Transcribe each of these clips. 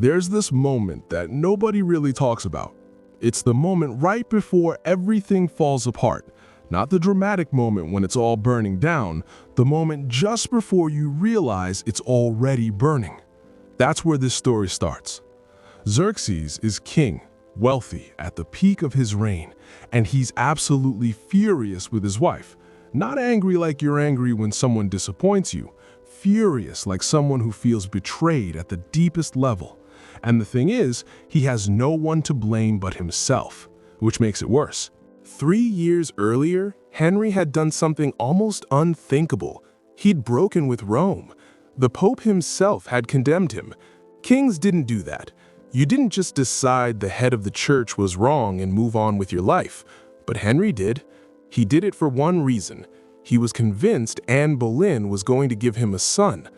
There's this moment that nobody really talks about. It's the moment right before everything falls apart. Not the dramatic moment when it's all burning down, the moment just before you realize it's already burning. That's where this story starts. Xerxes is king, wealthy, at the peak of his reign, and he's absolutely furious with his wife. Not angry like you're angry when someone disappoints you, furious like someone who feels betrayed at the deepest level. And the thing is, he has no one to blame but himself, which makes it worse. 3 years earlier, Henry had done something almost unthinkable. He'd broken with Rome. The Pope himself had condemned him. Kings didn't do that. You didn't just decide the head of the church was wrong and move on with your life. But Henry did. He did it for one reason. He was convinced Anne Boleyn was going to give him a son.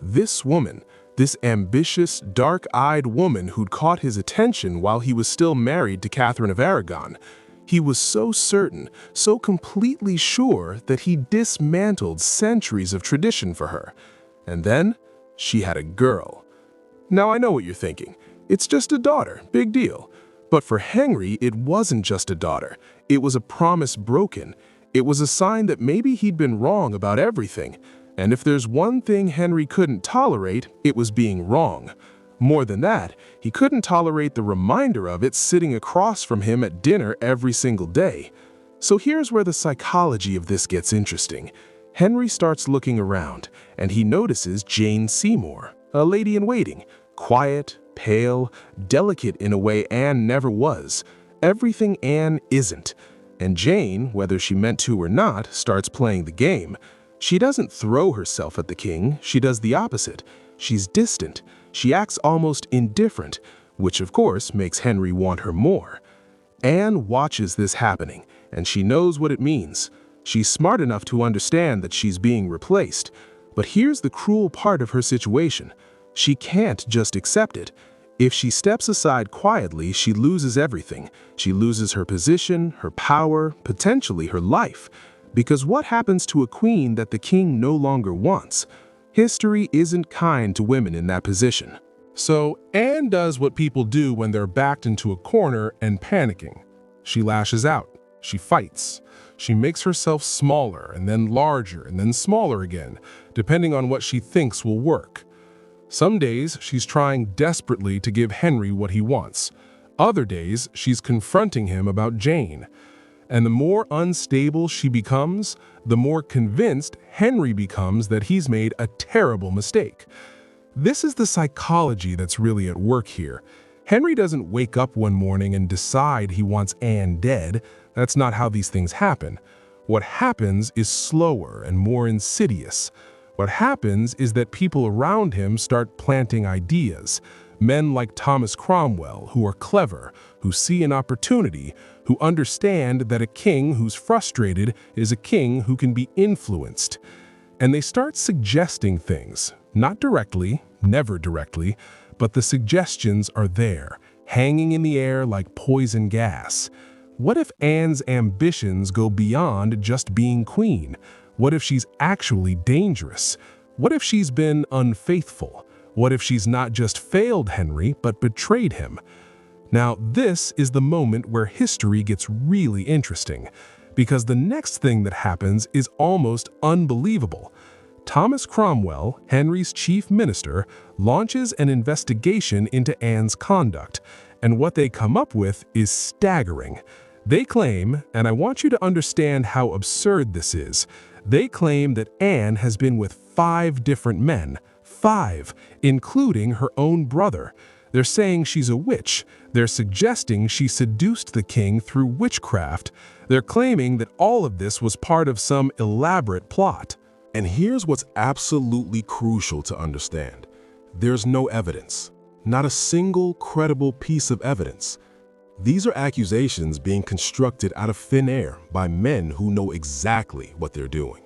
This woman, this ambitious, dark-eyed woman who'd caught his attention while he was still married to Catherine of Aragon. He was so certain, so completely sure that he dismantled centuries of tradition for her. And then, she had a girl. Now I know what you're thinking. It's just a daughter, big deal. But for Henry, it wasn't just a daughter. It was a promise broken. It was a sign that maybe he'd been wrong about everything. And if there's one thing Henry couldn't tolerate, it was being wrong. More than that, he couldn't tolerate the reminder of it sitting across from him at dinner every single day. So here's where the psychology of this gets interesting. Henry starts looking around, and he notices Jane Seymour, a lady-in-waiting, quiet, pale, delicate in a way Anne never was. Everything Anne isn't. And Jane, whether she meant to or not, starts playing the game. She doesn't throw herself at the king, she does the opposite. She's distant. She acts almost indifferent, which of course makes Henry want her more. Anne watches this happening, and she knows what it means. She's smart enough to understand that she's being replaced. But here's the cruel part of her situation. She can't just accept it. If she steps aside quietly, she loses everything. She loses her position, her power, potentially her life. Because what happens to a queen that the king no longer wants? History isn't kind to women in that position. So Anne does what people do when they're backed into a corner and panicking. She lashes out. She fights. She makes herself smaller and then larger and then smaller again, depending on what she thinks will work. Some days she's trying desperately to give Henry what he wants. Other days she's confronting him about Jane. And the more unstable she becomes, the more convinced Henry becomes that he's made a terrible mistake. This is the psychology that's really at work here. Henry doesn't wake up one morning and decide he wants Anne dead. That's not how these things happen. What happens is slower and more insidious. What happens is that people around him start planting ideas. Men like Thomas Cromwell, who are clever, who see an opportunity, who understand that a king who's frustrated is a king who can be influenced. And they start suggesting things, not directly, never directly, but the suggestions are there, hanging in the air like poison gas. What if Anne's ambitions go beyond just being queen? What if she's actually dangerous? What if she's been unfaithful? What if she's not just failed Henry, but betrayed him? Now, this is the moment where history gets really interesting, because the next thing that happens is almost unbelievable. Thomas Cromwell, Henry's chief minister, launches an investigation into Anne's conduct, and what they come up with is staggering. They claim, and I want you to understand how absurd this is, they claim that Anne has been with 5 different men. 5, including her own brother. They're saying she's a witch. They're suggesting she seduced the king through witchcraft. They're claiming that all of this was part of some elaborate plot. And here's what's absolutely crucial to understand. There's no evidence. Not a single credible piece of evidence. These are accusations being constructed out of thin air by men who know exactly what they're doing.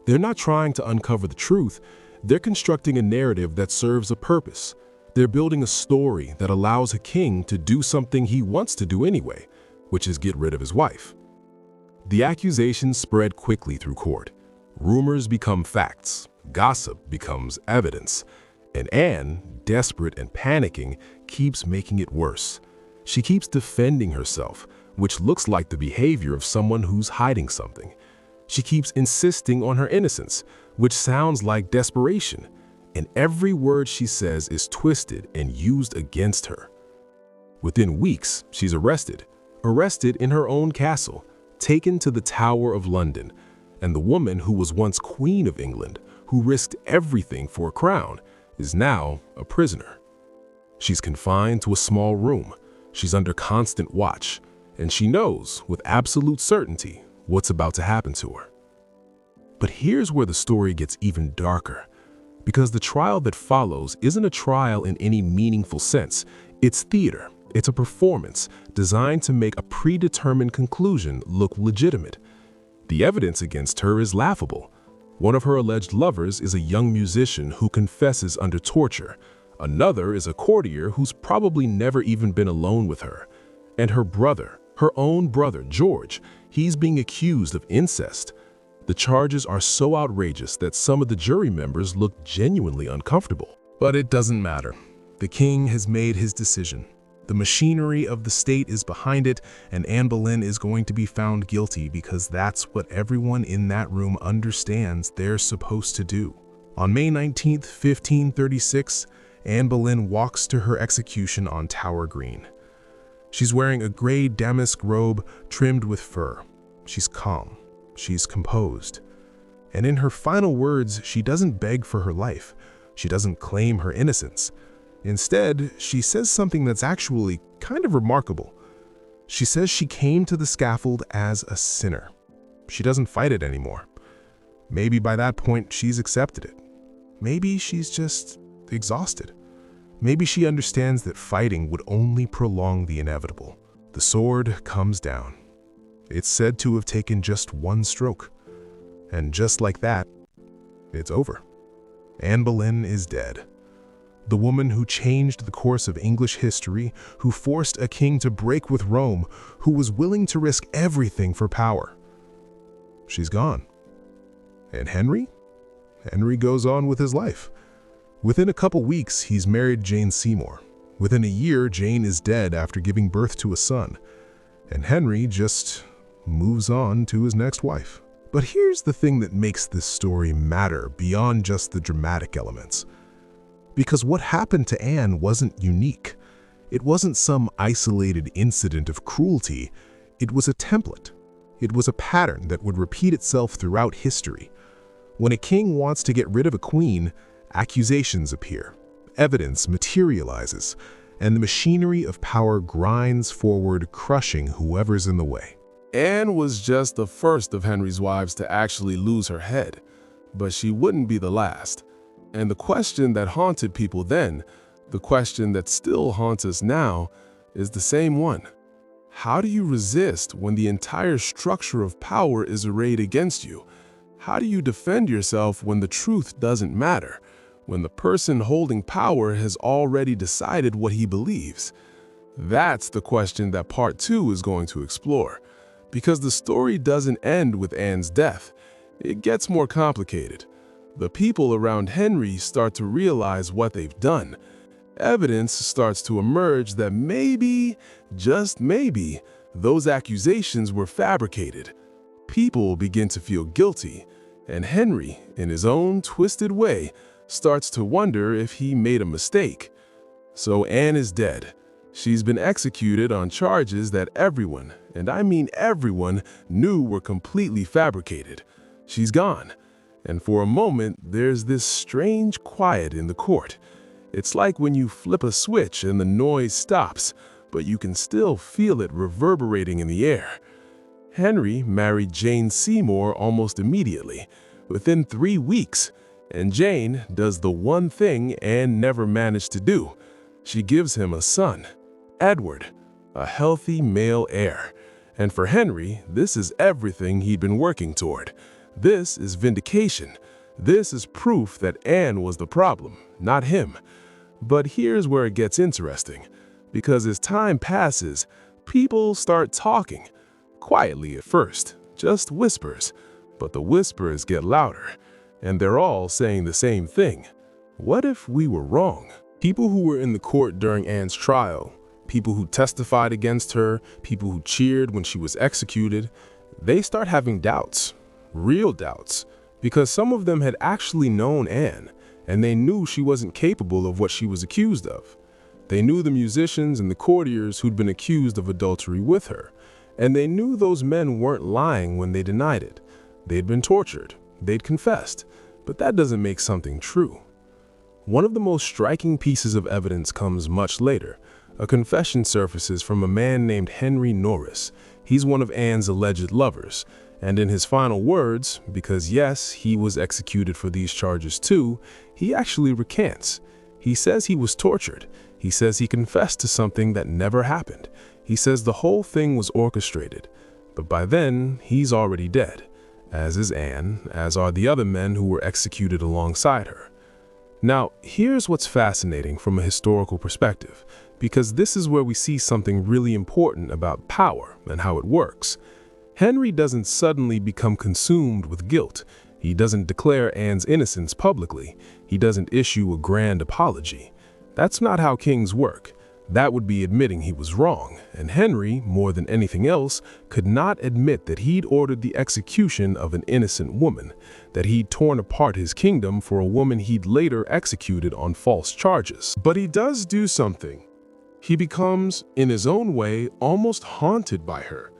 They're not trying to uncover the truth. They're constructing a narrative that serves a purpose. They're building a story that allows a king to do something he wants to do anyway, which is get rid of his wife. The accusations spread quickly through court. Rumors become facts. Gossip becomes evidence. And Anne, desperate and panicking, keeps making it worse. She keeps defending herself, which looks like the behavior of someone who's hiding something. She keeps insisting on her innocence, which sounds like desperation. And every word she says is twisted and used against her. Within weeks, she's arrested in her own castle, taken to the Tower of London, and the woman who was once Queen of England, who risked everything for a crown, is now a prisoner. She's confined to a small room, she's under constant watch, and she knows with absolute certainty what's about to happen to her. But here's where the story gets even darker, because the trial that follows isn't a trial in any meaningful sense. It's theater. It's a performance designed to make a predetermined conclusion look legitimate. The evidence against her is laughable. One of her alleged lovers is a young musician who confesses under torture. Another is a courtier who's probably never even been alone with her. And her brother, her own brother, George, he's being accused of incest. The charges are so outrageous that some of the jury members look genuinely uncomfortable. But it doesn't matter. The king has made his decision. The machinery of the state is behind it, and Anne Boleyn is going to be found guilty because that's what everyone in that room understands they're supposed to do. On May 19th, 1536, Anne Boleyn walks to her execution on Tower Green. She's wearing a gray damask robe trimmed with fur. She's calm. She's composed. And in her final words, she doesn't beg for her life. She doesn't claim her innocence. Instead, she says something that's actually kind of remarkable. She says she came to the scaffold as a sinner. She doesn't fight it anymore. Maybe by that point, she's accepted it. Maybe she's just exhausted. Maybe she understands that fighting would only prolong the inevitable. The sword comes down. It's said to have taken just one stroke. And just like that, it's over. Anne Boleyn is dead. The woman who changed the course of English history, who forced a king to break with Rome, who was willing to risk everything for power. She's gone. And Henry? Henry goes on with his life. Within a couple weeks, he's married Jane Seymour. Within a year, Jane is dead after giving birth to a son. And Henry just moves on to his next wife. But here's the thing that makes this story matter beyond just the dramatic elements. Because what happened to Anne wasn't unique. It wasn't some isolated incident of cruelty. It was a template. It was a pattern that would repeat itself throughout history. When a king wants to get rid of a queen, accusations appear, evidence materializes, and the machinery of power grinds forward, crushing whoever's in the way. Anne was just the first of Henry's wives to actually lose her head, but she wouldn't be the last. And the question that haunted people then, the question that still haunts us now, is the same one. How do you resist when the entire structure of power is arrayed against you? How do you defend yourself when the truth doesn't matter, when the person holding power has already decided what he believes? That's the question that Part 2 is going to explore, because the story doesn't end with Anne's death. It gets more complicated. The people around Henry start to realize what they've done. Evidence starts to emerge that maybe, just maybe, those accusations were fabricated. People begin to feel guilty, and Henry, in his own twisted way, starts to wonder if he made a mistake. So Anne is dead. She's been executed on charges that everyone, and I mean everyone, knew were completely fabricated. She's gone. And for a moment, there's this strange quiet in the court. It's like when you flip a switch and the noise stops, but you can still feel it reverberating in the air. Henry married Jane Seymour almost immediately, within 3 weeks, and Jane does the one thing Anne never managed to do. She gives him a son, Edward, a healthy male heir. And for Henry, this is everything he'd been working toward. This is vindication. This is proof that Anne was the problem, not him. But here's where it gets interesting, because as time passes, people start talking. Quietly at first, just whispers, but the whispers get louder, and they're all saying the same thing. What if we were wrong? People who were in the court during Anne's trial, people who testified against her, people who cheered when she was executed, they start having doubts, real doubts, because some of them had actually known Anne, and they knew she wasn't capable of what she was accused of. They knew the musicians and the courtiers who'd been accused of adultery with her, and they knew those men weren't lying when they denied it. They'd been tortured, they'd confessed, but that doesn't make something true. One of the most striking pieces of evidence comes much later. A confession surfaces from a man named Henry Norris. He's one of Anne's alleged lovers, and in his final words, because yes, he was executed for these charges too, he actually recants. He says he was tortured. He says he confessed to something that never happened. He says the whole thing was orchestrated. But by then, he's already dead, as is Anne, as are the other men who were executed alongside her. Now, here's what's fascinating from a historical perspective, because this is where we see something really important about power and how it works. Henry doesn't suddenly become consumed with guilt. He doesn't declare Anne's innocence publicly. He doesn't issue a grand apology. That's not how kings work. That would be admitting he was wrong, and Henry, more than anything else, could not admit that he'd ordered the execution of an innocent woman, that he'd torn apart his kingdom for a woman he'd later executed on false charges. But he does do something. He becomes, in his own way, almost haunted by her.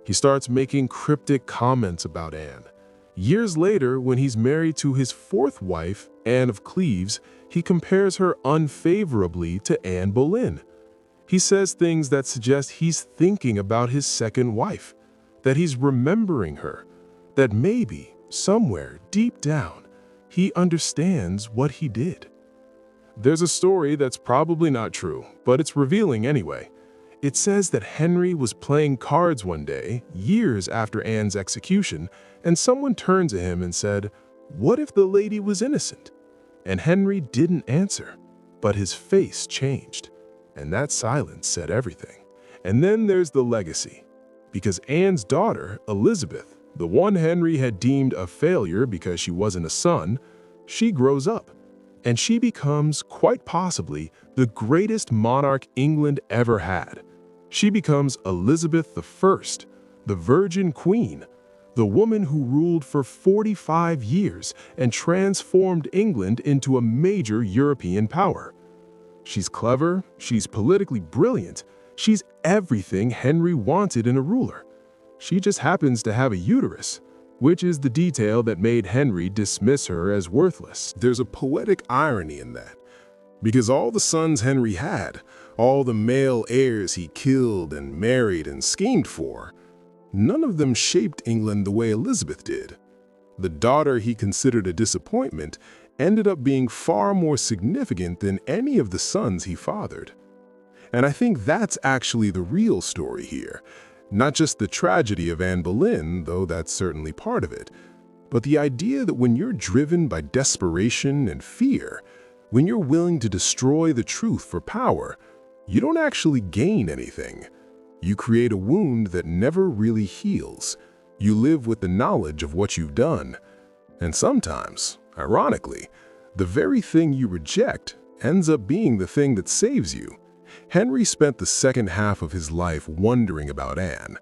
He starts making cryptic comments about Anne. Years later, when he's married to his fourth wife, Anne of Cleves, he compares her unfavorably to Anne Boleyn. He says things that suggest he's thinking about his second wife, that he's remembering her, that maybe, somewhere deep down, he understands what he did. There's a story that's probably not true, but it's revealing anyway. It says that Henry was playing cards one day, years after Anne's execution, and someone turned to him and said, "What if the lady was innocent?" And Henry didn't answer, but his face changed. And that silence said everything. And then there's the legacy. Because Anne's daughter, Elizabeth, the one Henry had deemed a failure because she wasn't a son, she grows up. And she becomes, quite possibly, the greatest monarch England ever had. She becomes Elizabeth I, the Virgin Queen, the woman who ruled for 45 years and transformed England into a major European power. She's clever, she's politically brilliant, she's everything Henry wanted in a ruler. She just happens to have a uterus, which is the detail that made Henry dismiss her as worthless. There's a poetic irony in that, because all the sons Henry had, all the male heirs he killed and married and schemed for, none of them shaped England the way Elizabeth did. The daughter he considered a disappointment ended up being far more significant than any of the sons he fathered. And I think that's actually the real story here. Not just the tragedy of Anne Boleyn, though that's certainly part of it, but the idea that when you're driven by desperation and fear, when you're willing to destroy the truth for power, you don't actually gain anything. You create a wound that never really heals. You live with the knowledge of what you've done. And sometimes, ironically, the very thing you reject ends up being the thing that saves you. Henry spent the second half of his life wondering about Anne.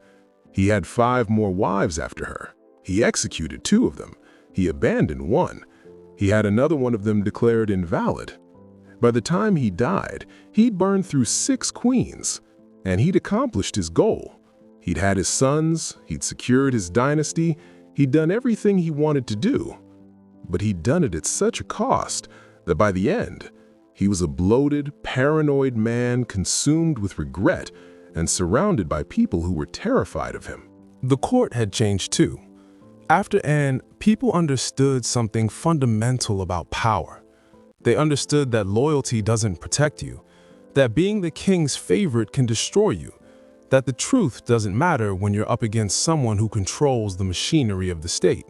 He had 5 more wives after her. He executed 2 of them. He abandoned 1. He had another one of them declared invalid. By the time he died, he'd burned through 6 queens, and he'd accomplished his goal. He'd had his sons, he'd secured his dynasty, he'd done everything he wanted to do. But he'd done it at such a cost that by the end, he was a bloated, paranoid man consumed with regret and surrounded by people who were terrified of him. The court had changed too. After Anne, people understood something fundamental about power. They understood that loyalty doesn't protect you, that being the king's favorite can destroy you, that the truth doesn't matter when you're up against someone who controls the machinery of the state.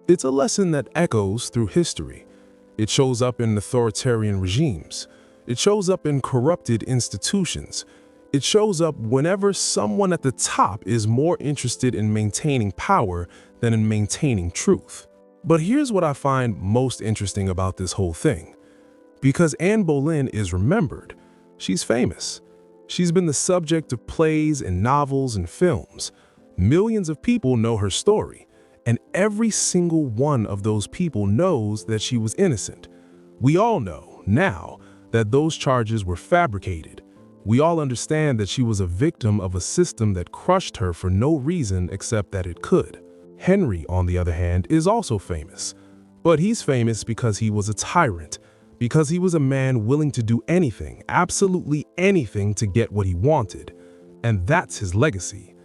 It's a lesson that echoes through history. It shows up in authoritarian regimes. It shows up in corrupted institutions. It shows up whenever someone at the top is more interested in maintaining power than in maintaining truth. But here's what I find most interesting about this whole thing. Because Anne Boleyn is remembered. She's famous. She's been the subject of plays and novels and films. Millions of people know her story, and every single one of those people knows that she was innocent. We all know now that those charges were fabricated. We all understand that she was a victim of a system that crushed her for no reason except that it could. Henry, on the other hand, is also famous. But he's famous because he was a tyrant, because he was a man willing to do anything, absolutely anything, to get what he wanted. And that's his legacy.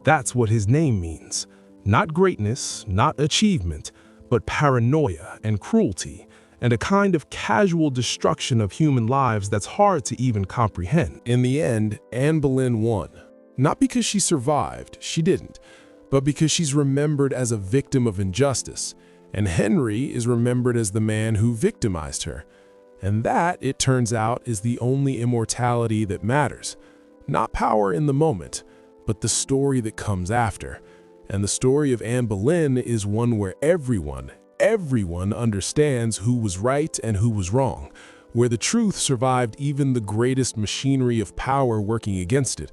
That's what his name means. Not greatness, not achievement, but paranoia and cruelty, and a kind of casual destruction of human lives that's hard to even comprehend. In the end, Anne Boleyn won. Not because she survived, she didn't, but because she's remembered as a victim of injustice, and Henry is remembered as the man who victimized her. And that, it turns out, is the only immortality that matters. Not power in the moment, but the story that comes after. And the story of Anne Boleyn is one where everyone understands who was right and who was wrong, where the truth survived even the greatest machinery of power working against it.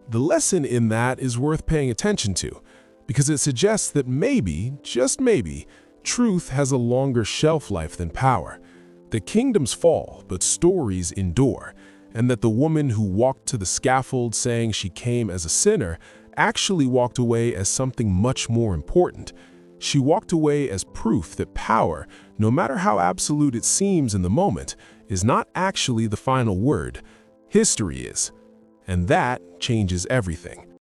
The lesson in that is worth paying attention to, because it suggests that maybe, just maybe, truth has a longer shelf life than power. The kingdoms fall, but stories endure, and that the woman who walked to the scaffold saying she came as a sinner actually walked away as something much more important. She walked away as proof that power, no matter how absolute it seems in the moment, is not actually the final word. History is. And that changes everything.